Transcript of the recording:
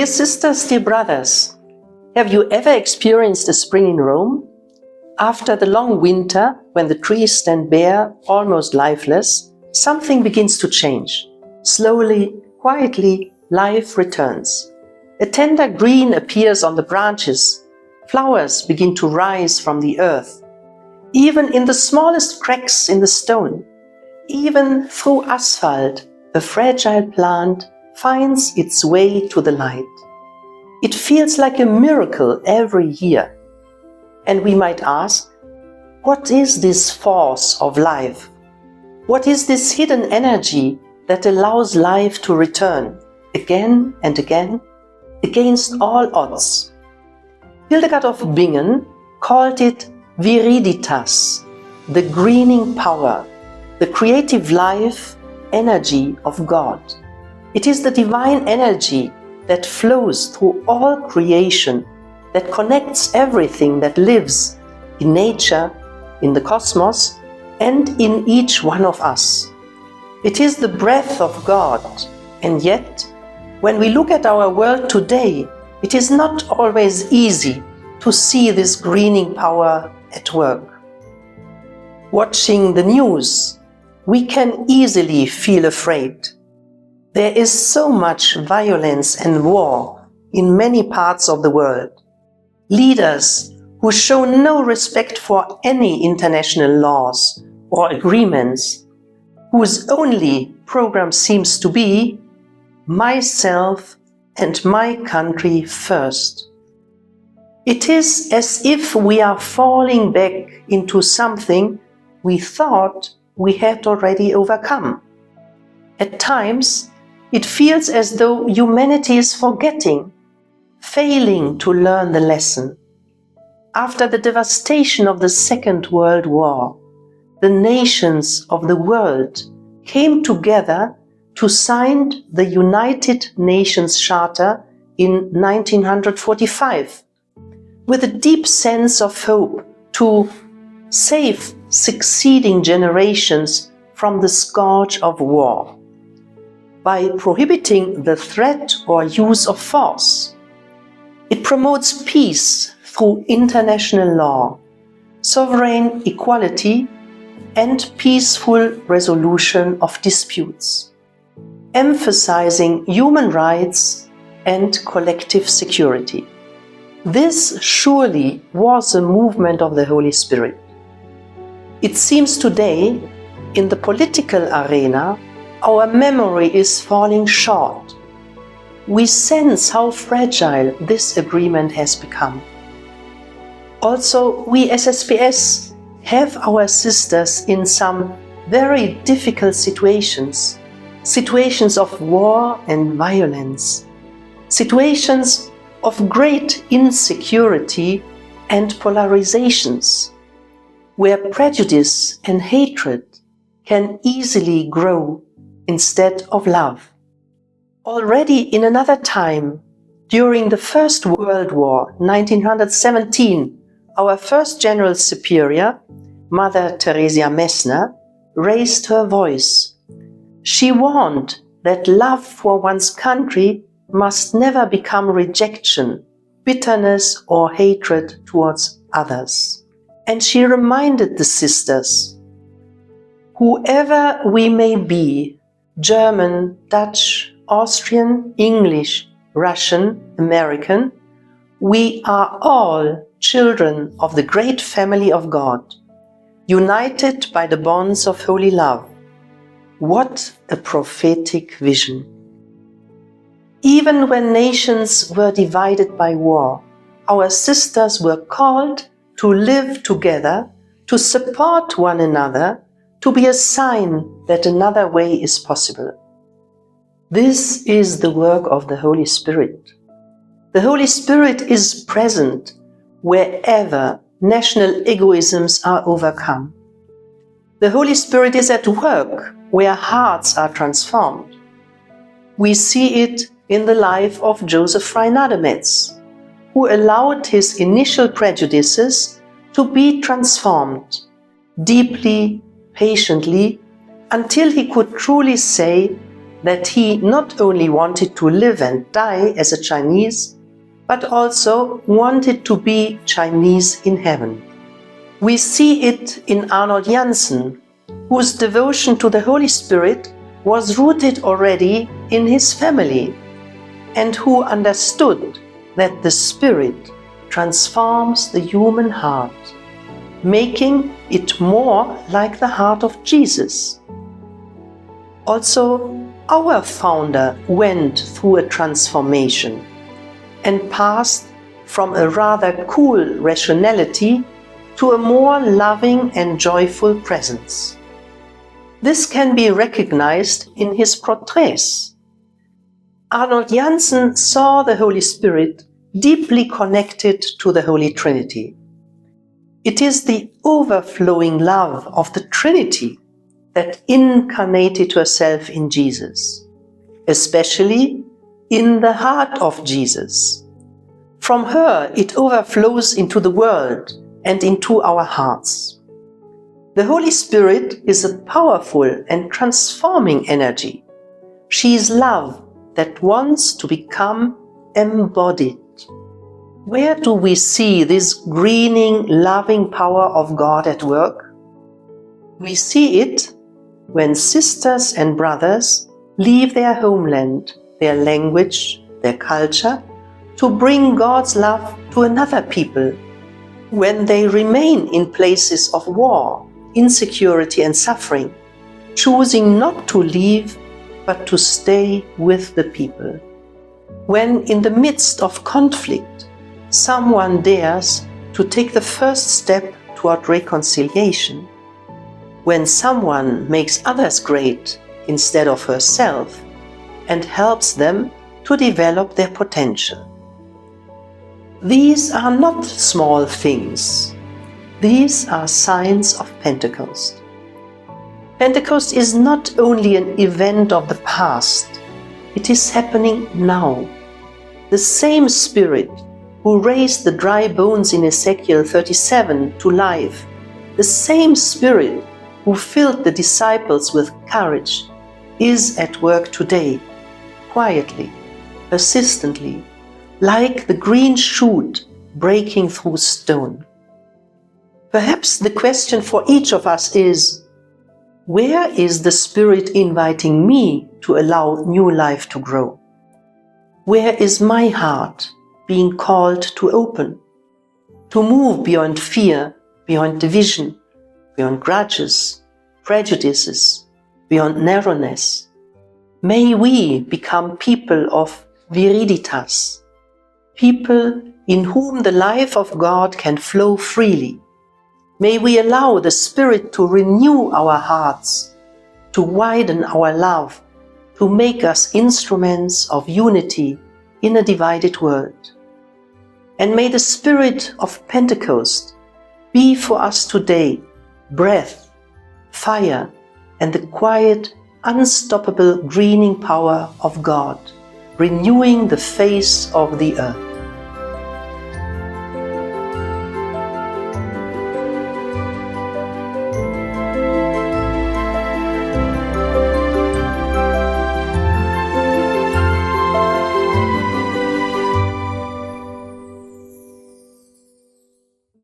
Dear sisters, dear brothers, have you ever experienced a spring in Rome? After the long winter, when the trees stand bare, almost lifeless, something begins to change. Slowly, quietly, life returns. A tender green appears on the branches. Flowers begin to rise from the earth. Even in the smallest cracks in the stone, even through asphalt, a fragile plant finds its way to the light. It feels like a miracle every year. And we might ask, what is this force of life? What is this hidden energy that allows life to return again and again, against all odds? Hildegard of Bingen called it viriditas, the greening power, the creative life energy of God. It is the divine energy that flows through all creation, that connects everything that lives in nature, in the cosmos, and in each one of us. It is the breath of God, and yet, when we look at our world today, it is not always easy to see this greening power at work. Watching the news, we can easily feel afraid. There is so much violence and war in many parts of the world. Leaders who show no respect for any international laws or agreements, whose only program seems to be myself and my country first. It is as if we are falling back into something we thought we had already overcome. At times, it feels as though humanity is forgetting, failing to learn the lesson. After the devastation of the Second World War, the nations of the world came together to sign the United Nations Charter in 1945, with a deep sense of hope to save succeeding generations from the scourge of war, by prohibiting the threat or use of force. It promotes peace through international law, sovereign equality, and peaceful resolution of disputes, emphasizing human rights and collective security. This surely was a movement of the Holy Spirit. It seems today, in the political arena, our memory is falling short. We sense how fragile this agreement has become. Also, we as SSpS have our sisters in some very difficult situations, situations of war and violence, situations of great insecurity and polarizations, where prejudice and hatred can easily grow instead of love. Already in another time, during the First World War, 1917, our first General Superior, Mother Theresia Messner, raised her voice. She warned that love for one's country must never become rejection, bitterness, or hatred towards others. And she reminded the sisters, whoever we may be, German, Dutch, Austrian, English, Russian, American, we are all children of the great family of God, united by the bonds of holy love. What a prophetic vision! Even when nations were divided by war, our sisters were called to live together, to support one another, to be a sign that another way is possible. This is the work of the Holy Spirit. The Holy Spirit is present wherever national egoisms are overcome. The Holy Spirit is at work where hearts are transformed. We see it in the life of Joseph Reinademetz, who allowed his initial prejudices to be transformed deeply, patiently, until he could truly say, that he not only wanted to live and die as a Chinese, but also wanted to be Chinese in heaven. We see it in Arnold Janssen, whose devotion to the Holy Spirit was rooted already in his family, and who understood that the Spirit transforms the human heart, making it more like the heart of Jesus. Also, our founder went through a transformation and passed from a rather cool rationality to a more loving and joyful presence. This can be recognized in his portraits. Arnold Janssen saw the Holy Spirit deeply connected to the Holy Trinity. It is the overflowing love of the Trinity that incarnated herself in Jesus, especially in the heart of Jesus. From her, it overflows into the world and into our hearts. The Holy Spirit is a powerful and transforming energy. She is love that wants to become embodied. Where do we see this greening, loving power of God at work? We see it when sisters and brothers leave their homeland, their language, their culture, to bring God's love to another people. When they remain in places of war, insecurity and suffering, choosing not to leave but to stay with the people. When in the midst of conflict, someone dares to take the first step toward reconciliation. When someone makes others great instead of herself and helps them to develop their potential. These are not small things. These are signs of Pentecost. Pentecost is not only an event of the past, it is happening now. The same Spirit who raised the dry bones in Ezekiel 37 to life, the same Spirit who filled the disciples with courage, is at work today, quietly, persistently, like the green shoot breaking through stone. Perhaps the question for each of us is, where is the Spirit inviting me to allow new life to grow? Where is my heart being called to open, to move beyond fear, beyond division, beyond grudges, prejudices, beyond narrowness? May we become people of viriditas, people in whom the life of God can flow freely. May we allow the Spirit to renew our hearts, to widen our love, to make us instruments of unity in a divided world. And may the Spirit of Pentecost be for us today breath, fire, and the quiet, unstoppable greening power of God, renewing the face of the earth.